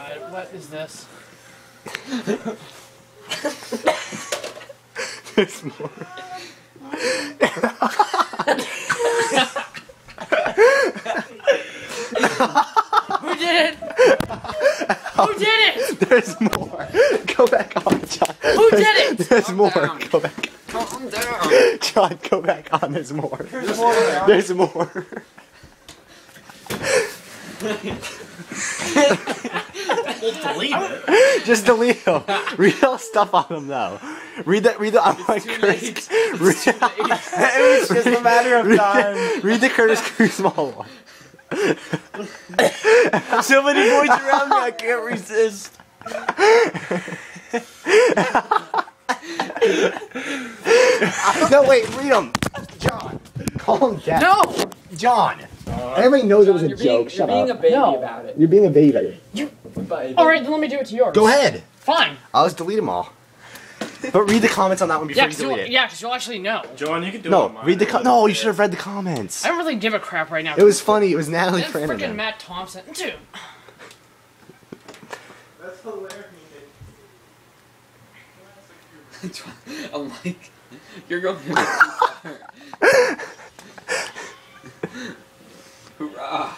What is this? There's more. Who did it? Who did it? There's more. Go back on, John. Who did it? There's more. down. Go back. Calm down. John, go back on. There's more. There's more. There's more. Delete it. Just delete them. Read all stuff on them though. Read the I'm like Curtis. It was just a matter of time. Read the Curtis Small one. so many boys around me, I can't resist. No, wait, read them. John, calm down. No. John. Everybody knows it was a joke. Shut You're being up. a baby No. about it. You're being a baby. Alright, then let me do it to yours. Go ahead. Fine. I'll just delete them all. But read the comments on that one before Yeah, you delete it. because you'll actually know. John, you can do it No, on mine. read the no. You should have read the comments. I don't really give a crap right now. It was funny. It was Natalie And Frander. freaking Matt Thompson. Dude. That's hilarious. I'm like, you're going to make me fart. Hurrah.